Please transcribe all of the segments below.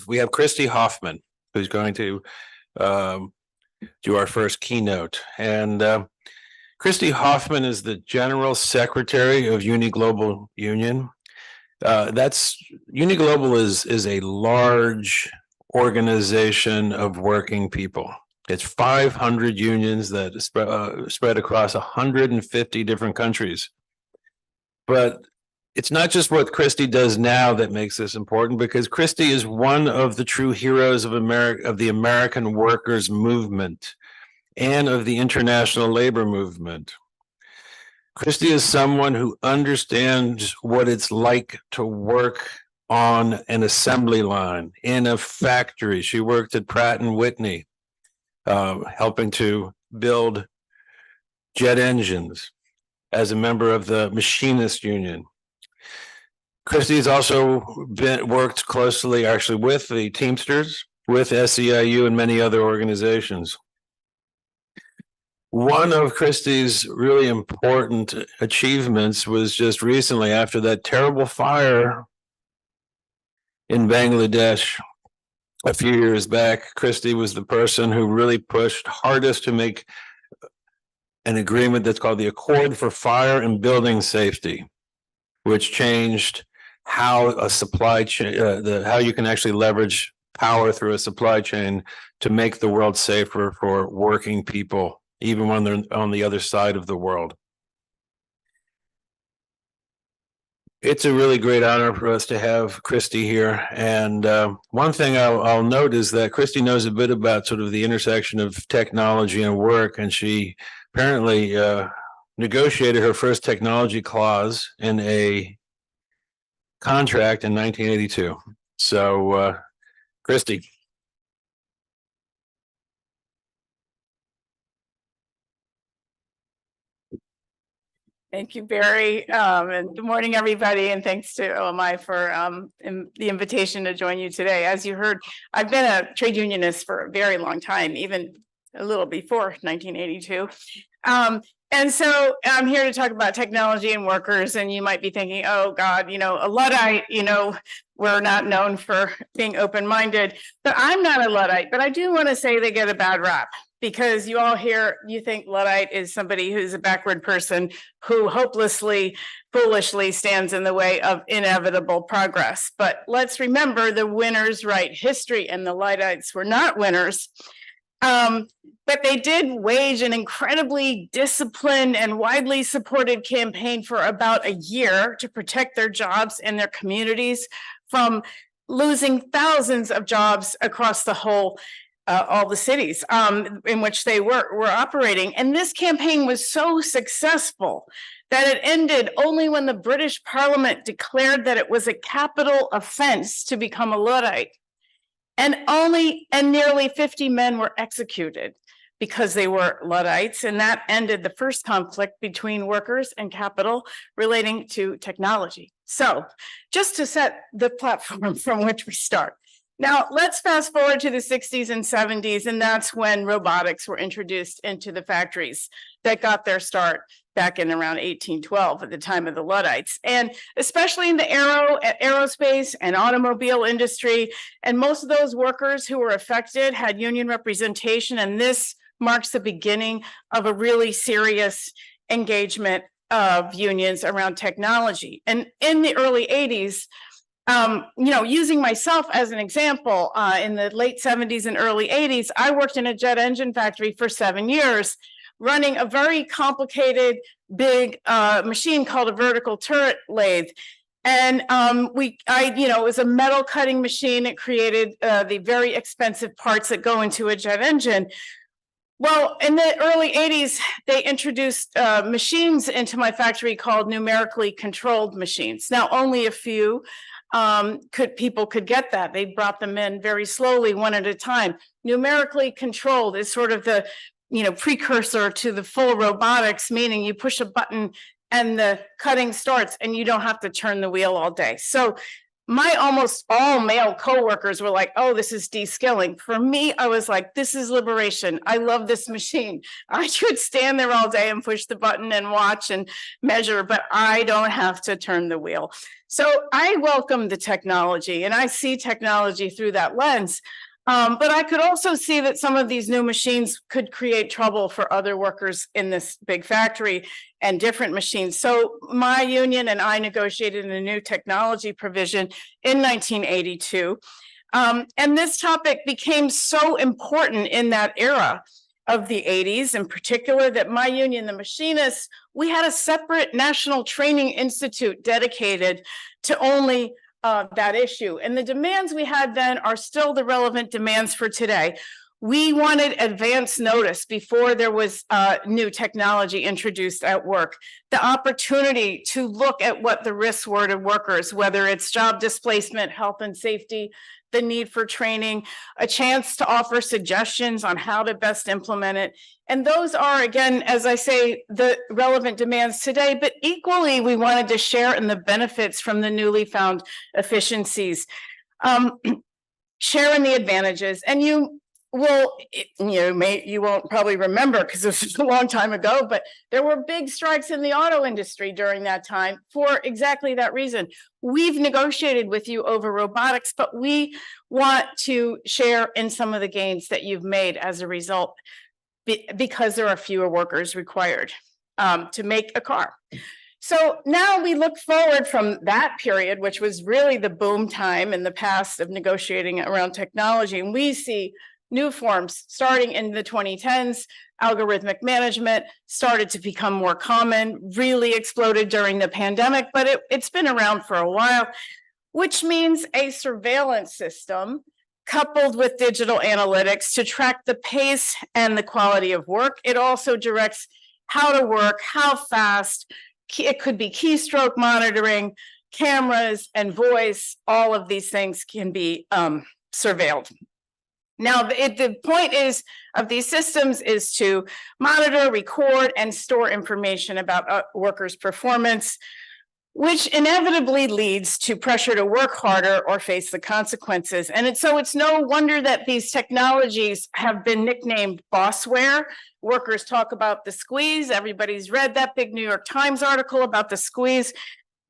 We have Christy Hoffman, who's going to do our first keynote. And Christy Hoffman is the General Secretary of Uniglobal Union. Uniglobal is a large organization of working people. It's 500 unions that spread across 150 different countries. But it's not just what Christy does now that makes this important, because Christy is one of the true heroes of the American workers' movement and of the international labor movement. Christy is someone who understands what it's like to work on an assembly line in a factory. She worked at Pratt & Whitney, helping to build jet engines as a member of the Machinist Union. Christy has also worked closely actually with the Teamsters, with SEIU, and many other organizations. One of Christy's really important achievements was just recently, after that terrible fire in Bangladesh a few years back. Christy was the person who really pushed hardest to make an agreement that's called the Accord for Fire and Building Safety, which changed how a supply chain, how you can actually leverage power through a supply chain to make the world safer for working people, even when they're on the other side of the world. It's a really great honor for us to have Christy here. And one thing I'll note is that Christy knows a bit about sort of the intersection of technology and work, and she apparently negotiated her first technology clause in a contract in 1982. So, Christy. Thank you, Barry, and good morning, everybody, and thanks to OMI for the invitation to join you today. As you heard, I've been a trade unionist for a very long time, even a little before 1982. And so I'm here to talk about technology and workers, and you might be thinking, oh God, a Luddite, we're not known for being open-minded, but I'm not a Luddite, but I do want to say they get a bad rap. Because you think Luddite is somebody who's a backward person who hopelessly, foolishly stands in the way of inevitable progress. But let's remember the winners write history, and the Luddites were not winners. But they did wage an incredibly disciplined and widely supported campaign for about a year to protect their jobs and their communities from losing thousands of jobs across the whole all the cities in which they were operating. And this campaign was so successful that it ended only when the British Parliament declared that it was a capital offense to become a Luddite. And nearly 50 men were executed because they were Luddites. And that ended the first conflict between workers and capital relating to technology. So just to set the platform from which we start. Now, let's fast forward to the 60s and 70s, and that's when robotics were introduced into the factories that got their start back in around 1812 at the time of the Luddites, and especially in the aerospace and automobile industry. And most of those workers who were affected had union representation, and this marks the beginning of a really serious engagement of unions around technology. And in the early 80s, using myself as an example, in the late 70s and early 80s, I worked in a jet engine factory for 7 years, running a very complicated, big machine called a vertical turret lathe. And it was a metal cutting machine. It created the very expensive parts that go into a jet engine. Well, in the early 80s, they introduced machines into my factory called numerically controlled machines. Now, only a few people could get that. They brought them in very slowly, one at a time. Numerically controlled is sort of the precursor to the full robotics, meaning you push a button and the cutting starts and you don't have to turn the wheel all day. So my almost all male coworkers were like, oh, this is de-skilling. For me, I was like, this is liberation. I love this machine. I could stand there all day and push the button and watch and measure, but I don't have to turn the wheel. So I welcome the technology, and I see technology through that lens. But I could also see that some of these new machines could create trouble for other workers in this big factory and different machines. So my union and I negotiated a new technology provision in 1982. And this topic became so important in that era of the 80s, in particular, that my union, the machinists, we had a separate national training institute dedicated to only that issue. And the demands we had then are still the relevant demands for today. We wanted advance notice before there was new technology introduced at work, the opportunity to look at what the risks were to workers, whether it's job displacement, health and safety, the need for training, a chance to offer suggestions on how to best implement it. And those are, again, as I say, the relevant demands today, but equally, we wanted to share in the benefits from the newly found efficiencies, share in the advantages. And you will, you won't probably remember because this was a long time ago, but there were big strikes in the auto industry during that time for exactly that reason. We've negotiated with you over robotics, but we want to share in some of the gains that you've made as a result, because there are fewer workers required to make a car. So now we look forward from that period, which was really the boom time in the past of negotiating around technology, and we see new forms starting in the 2010s. Algorithmic management started to become more common, really exploded during the pandemic, but it's been around for a while, which means a surveillance system coupled with digital analytics to track the pace and the quality of work. It also directs how to work, how fast. It could be keystroke monitoring, cameras and voice. All of these things can be surveilled. Now, the point of these systems is to monitor, record, and store information about workers' performance, which inevitably leads to pressure to work harder or face the consequences. And so it's no wonder that these technologies have been nicknamed bossware. Workers talk about the squeeze. Everybody's read that big New York Times article about the squeeze,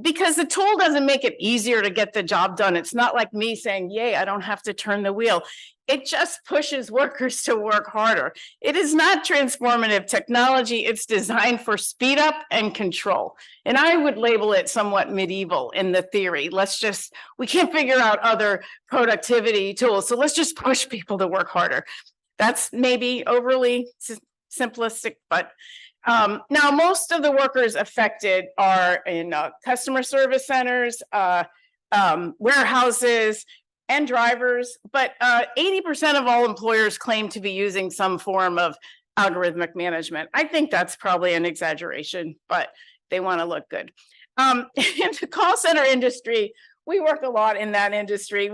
because the tool doesn't make it easier to get the job done. It's not like me saying, yay, I don't have to turn the wheel. It just pushes workers to work harder. It is not transformative technology. It's designed for speed up and control. And I would label it somewhat medieval in the theory. We can't figure out other productivity tools, so let's just push people to work harder. That's maybe overly simplistic, but now most of the workers affected are in customer service centers, warehouses, and drivers, but 80% of all employers claim to be using some form of algorithmic management. I think that's probably an exaggeration, but they want to look good. In the call center industry, we work a lot in that industry.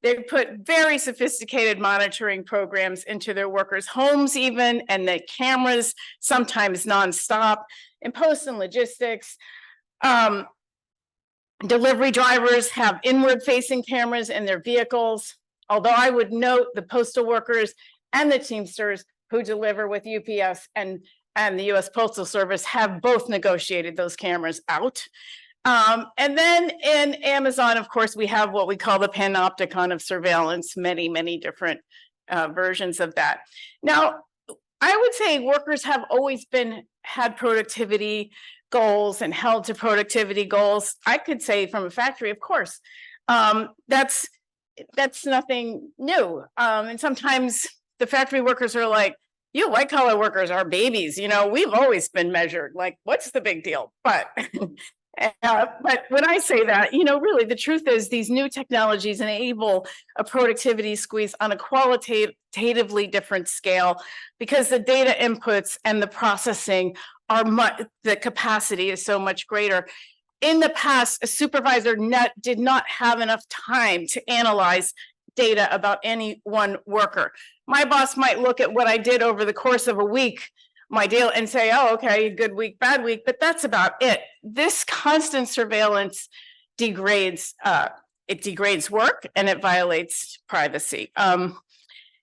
They put very sophisticated monitoring programs into their workers' homes even, and the cameras, sometimes nonstop, in post and logistics. Delivery drivers have inward-facing cameras in their vehicles, although I would note the postal workers and the Teamsters who deliver with UPS and the US Postal Service have both negotiated those cameras out. And then in Amazon, of course, we have what we call the panopticon of surveillance, many, many different versions of that. Now, I would say workers have always had productivity goals and held to productivity goals. I could say from a factory, of course, that's nothing new. And sometimes the factory workers are like, you white collar workers are babies. We've always been measured. Like, what's the big deal? But when I say that, really the truth is these new technologies enable a productivity squeeze on a qualitatively different scale, because the data inputs and the processing the capacity is so much greater. In the past, a supervisor did not have enough time to analyze data about any one worker. My boss might look at what I did over the course of a week, my deal, and say, oh, okay, good week, bad week, but that's about it. This constant surveillance degrades it degrades work and it violates privacy.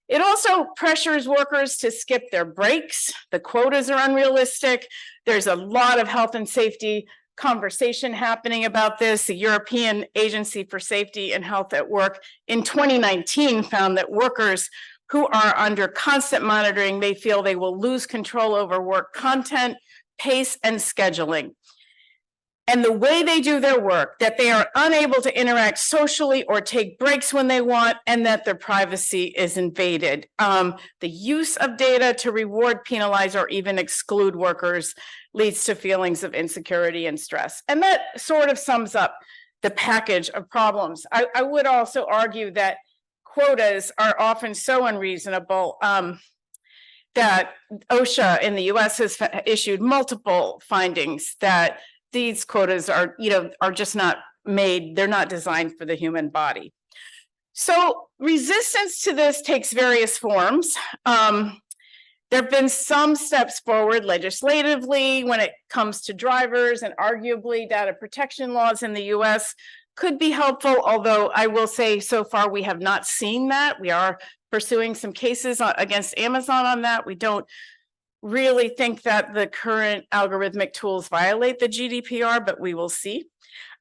It also pressures workers to skip their breaks. The quotas are unrealistic. There's a lot of health and safety conversation happening about this. The European Agency for Safety and Health at Work in 2019 found that workers who are under constant monitoring may feel they will lose control over work content, pace, and scheduling. And the way they do their work, that they are unable to interact socially or take breaks when they want, and that their privacy is invaded. The use of data to reward, penalize, or even exclude workers leads to feelings of insecurity and stress. And that sort of sums up the package of problems. I would also argue that quotas are often so unreasonable that OSHA in the US has issued multiple findings that these quotas are just not made, they're not designed for the human body. So resistance to this takes various forms. There have been some steps forward legislatively when it comes to drivers, and arguably data protection laws in the US could be helpful, although I will say so far we have not seen that. We are pursuing some cases against Amazon on that. We don't really think that the current algorithmic tools violate the GDPR, but we will see.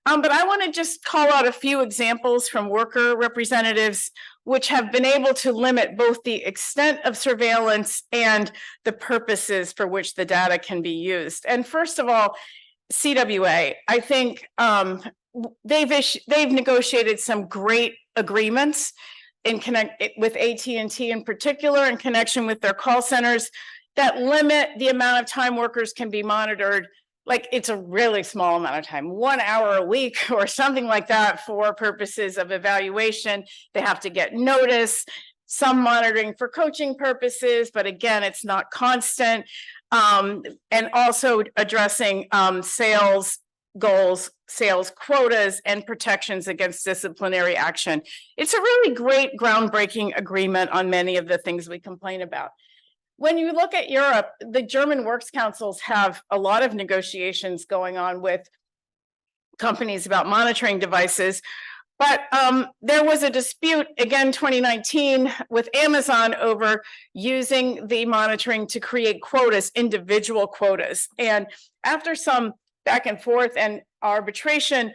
But I want to just call out a few examples from worker representatives which have been able to limit both the extent of surveillance and the purposes for which the data can be used. And first of all, CWA, I think they've negotiated some great agreements in with AT&T in particular in connection with their call centers that limit the amount of time workers can be monitored. Like, it's a really small amount of time, 1 hour a week or something like that for purposes of evaluation. They have to get notice, some monitoring for coaching purposes, but again, it's not constant. And also addressing sales goals, sales quotas, and protections against disciplinary action. It's a really great groundbreaking agreement on many of the things we complain about. When you look at Europe, the German works councils have a lot of negotiations going on with companies about monitoring devices. But there was a dispute, again, 2019, with Amazon over using the monitoring to create quotas, individual quotas. And after some back and forth and arbitration,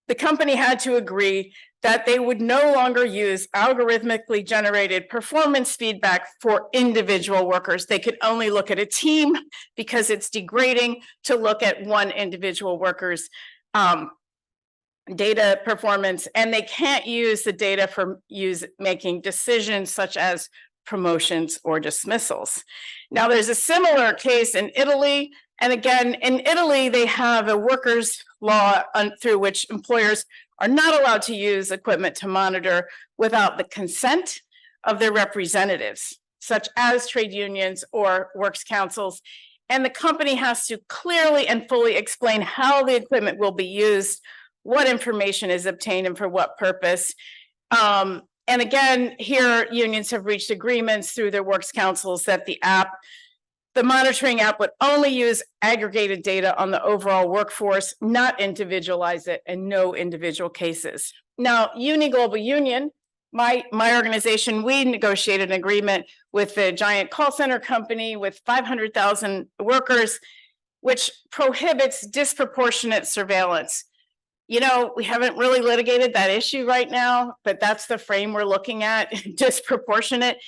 the company had to agree that they would no longer use algorithmically generated performance feedback for individual workers. They could only look at a team because it's degrading to look at one individual worker's data performance, and they can't use the data for making decisions such as promotions or dismissals. Now, there's a similar case in Italy. And again, in Italy, they have a workers' law through which employers are not allowed to use equipment to monitor without the consent of their representatives, such as trade unions or works councils. And the company has to clearly and fully explain how the equipment will be used, what information is obtained, and for what purpose. And again, here, unions have reached agreements through their works councils that the monitoring app would only use aggregated data on the overall workforce, not individualize it, and no individual cases. Now, Uni Global Union, my organization, we negotiated an agreement with a giant call center company with 500,000 workers, which prohibits disproportionate surveillance. You know, we haven't really litigated that issue right now, but that's the frame we're looking at, disproportionate.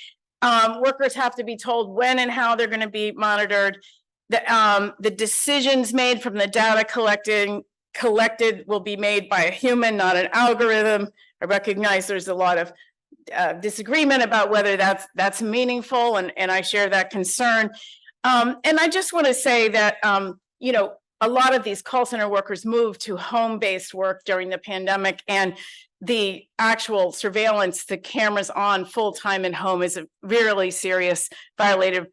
Workers have to be told when and how they're going to be monitored. The decisions made from the data collected will be made by a human, not an algorithm. I recognize there's a lot of disagreement about whether that's meaningful, and I share that concern. And I just want to say that, you know, a lot of these call center workers moved to home-based work during the pandemic, and the actual surveillance, the cameras on full-time in home, is a really serious violation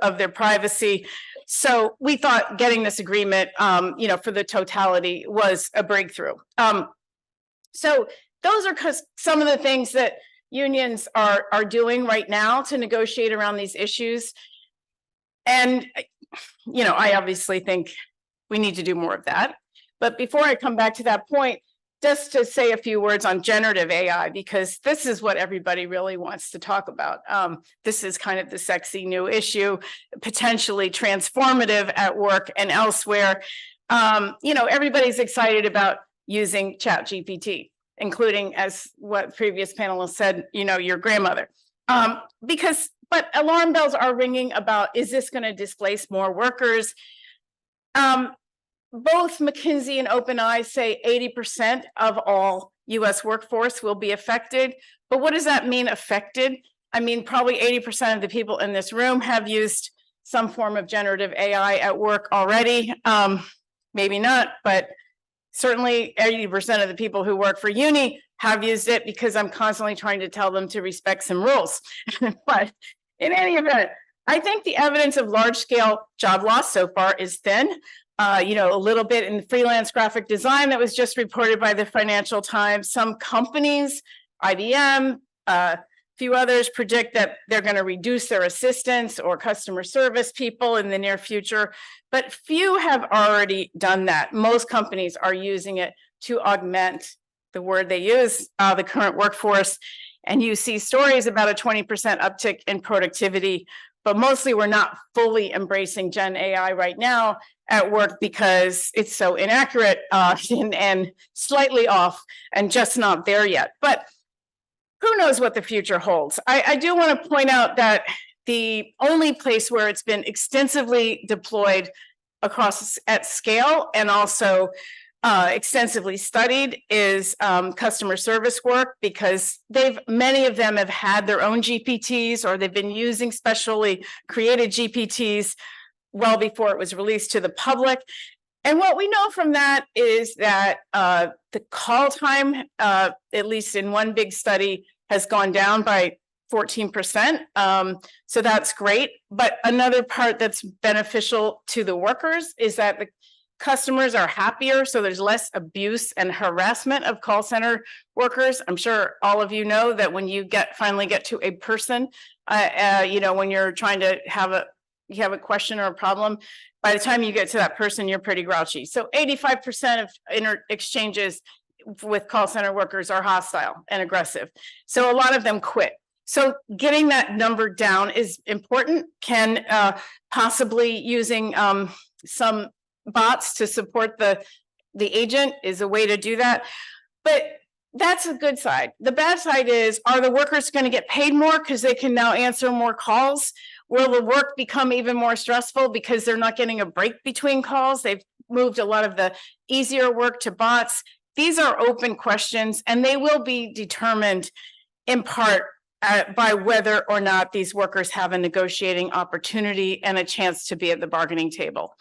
of their privacy. So we thought getting this agreement, you know, for the totality was a breakthrough. So those are some of the things that unions are doing right now to negotiate around these issues. And, you know, I obviously think we need to do more of that. But before I come back to that point, just to say a few words on generative AI, because this is what everybody really wants to talk about. This is kind of the sexy new issue, potentially transformative at work and elsewhere. Everybody's excited about using ChatGPT, including, as what previous panelists said, your grandmother. But alarm bells are ringing about, is this going to displace more workers? Both McKinsey and OpenAI say 80% of all US workforce will be affected. But what does that mean, affected? I mean, probably 80% of the people in this room have used some form of generative AI at work already. Maybe not, but certainly 80% of the people who work for uni have used it, because I'm constantly trying to tell them to respect some rules. But in any event, I think the evidence of large-scale job loss so far is thin. A little bit in freelance graphic design that was just reported by the Financial Times. Some companies, IBM, a few others, predict that they're going to reduce their assistants or customer service people in the near future, but few have already done that. Most companies are using it to augment, the word they use, the current workforce. And you see stories about a 20% uptick in productivity, but mostly we're not fully embracing Gen AI right now at work because it's so inaccurate and slightly off and just not there yet. But who knows what the future holds? I do want to point out that the only place where it's been extensively deployed across at scale and also extensively studied is customer service work, because many of them have had their own GPTs, or they've been using specially created GPTs well before it was released to the public. And what we know from that is that the call time, at least in one big study, has gone down by 14%. So that's great. But another part that's beneficial to the workers is that the customers are happier, so there's less abuse and harassment of call center workers. I'm sure all of you know that when you finally get to a person, when you're trying to have a question or a problem, by the time you get to that person, you're pretty grouchy. So 85% of exchanges with call center workers are hostile and aggressive. So a lot of them quit. So getting that number down is important. Can possibly using some bots to support the agent is a way to do that. But that's a good side. The bad side is, are the workers going to get paid more because they can now answer more calls? Will the work become even more stressful because they're not getting a break between calls? They've moved a lot of the easier work to bots. These are open questions, and they will be determined in part by whether or not these workers have a negotiating opportunity and a chance to be at the bargaining table.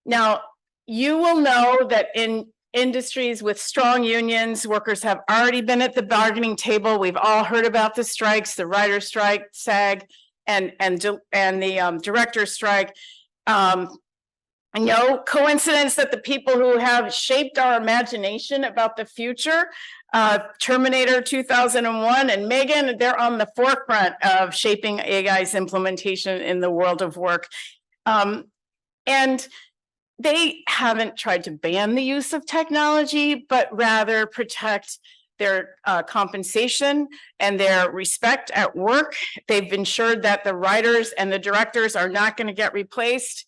Now, you will know that in industries with strong unions, workers have already been at the bargaining table. We've all heard about the strikes, the writer's strike, SAG, and the director's strike. No coincidence that the people who have shaped our imagination about the future, Terminator 2001 and Megan, they're on the forefront of shaping AI's implementation in the world of work. And they haven't tried to ban the use of technology, but rather protect their compensation and their respect at work. They've ensured that the writers and the directors are not going to get replaced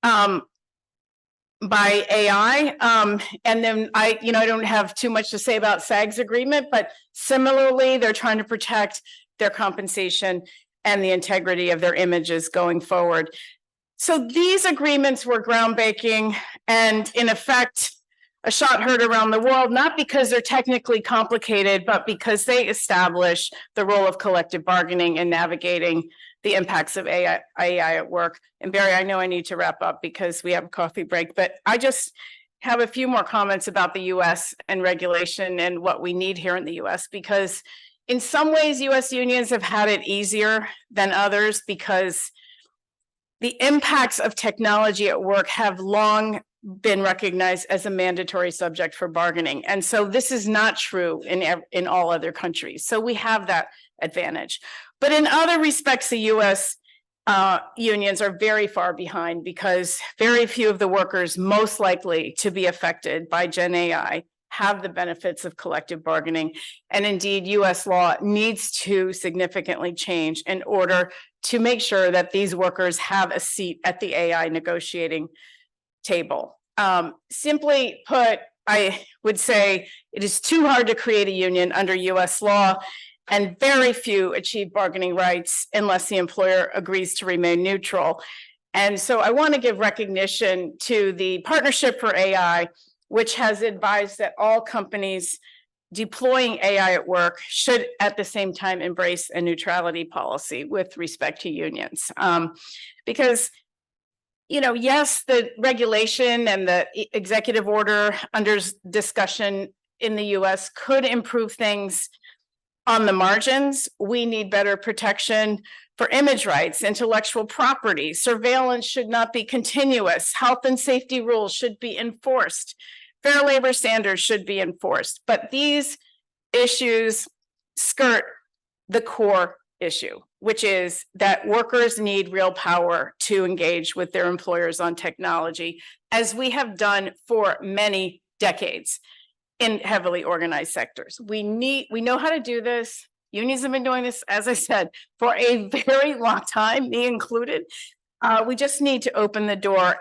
by AI. And then I don't have too much to say about SAG's agreement, but similarly, they're trying to protect their compensation and the integrity of their images going forward. So these agreements were groundbreaking and, in effect, a shot heard around the world, not because they're technically complicated, but because they establish the role of collective bargaining in navigating the impacts of AI at work. And Barry, I know I need to wrap up because we have a coffee break, but I just have a few more comments about the US and regulation and what we need here in the US, because in some ways, US unions have had it easier than others because the impacts of technology at work have long been recognized as a mandatory subject for bargaining. And so this is not true in all other countries. So we have that advantage. But in other respects, the US unions are very far behind because very few of the workers most likely to be affected by Gen AI have the benefits of collective bargaining. And indeed, US law needs to significantly change in order to make sure that these workers have a seat at the AI negotiating table. Simply put, I would say it is too hard to create a union under US law, and very few achieve bargaining rights unless the employer agrees to remain neutral. And so I want to give recognition to the Partnership for AI, which has advised that all companies deploying AI at work should at the same time embrace a neutrality policy with respect to unions. Because, you know, yes, the regulation and the executive order under discussion in the US could improve things on the margins. We need better protection for image rights, intellectual property. Surveillance should not be continuous. Health and safety rules should be enforced. Fair labor standards should be enforced. But these issues skirt the core issue, which is that workers need real power to engage with their employers on technology, as we have done for many decades in heavily organized sectors. We know how to do this. Unions have been doing this, as I said, for a very long time, me included. We just need to open the door.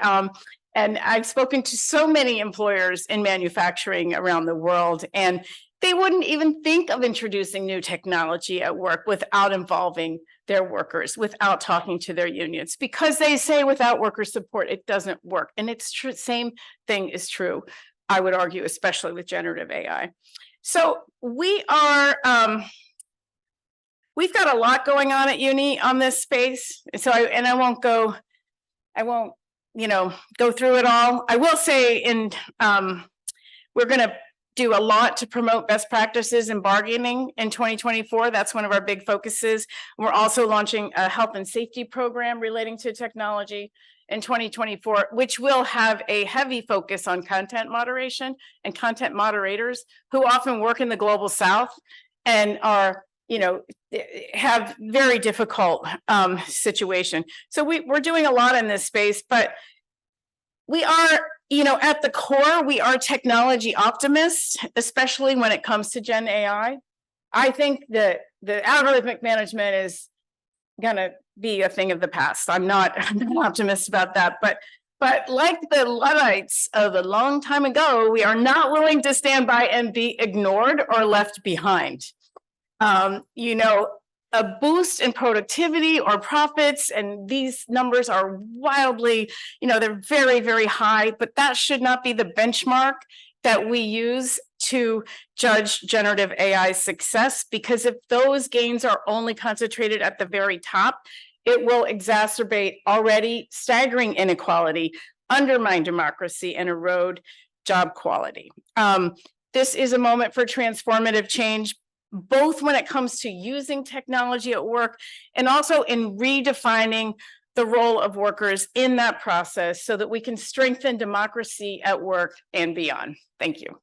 And I've spoken to so many employers in manufacturing around the world, and they wouldn't even think of introducing new technology at work without involving their workers, without talking to their unions, because they say without worker support, it doesn't work. And it's true. Same thing is true, I would argue, especially with generative AI. So we are, we've got a lot going on at Uni on this space. So I won't go through it all. I will say we're going to do a lot to promote best practices in bargaining in 2024. That's one of our big focuses. We're also launching a health and safety program relating to technology in 2024, which will have a heavy focus on content moderation and content moderators who often work in the global South and are, have very difficult situation. So we're doing a lot in this space, but we are, at the core, we are technology optimists, especially when it comes to Gen AI. I think that the algorithmic management is going to be a thing of the past. I'm not an optimist about that, but like the Luddites of a long time ago, we are not willing to stand by and be ignored or left behind. A boost in productivity or profits, and these numbers are wildly, they're very, very high, but that should not be the benchmark that we use to judge generative AI's success, because if those gains are only concentrated at the very top, it will exacerbate already staggering inequality, undermine democracy, and erode job quality. This is a moment for transformative change, both when it comes to using technology at work and also in redefining the role of workers in that process so that we can strengthen democracy at work and beyond. Thank you.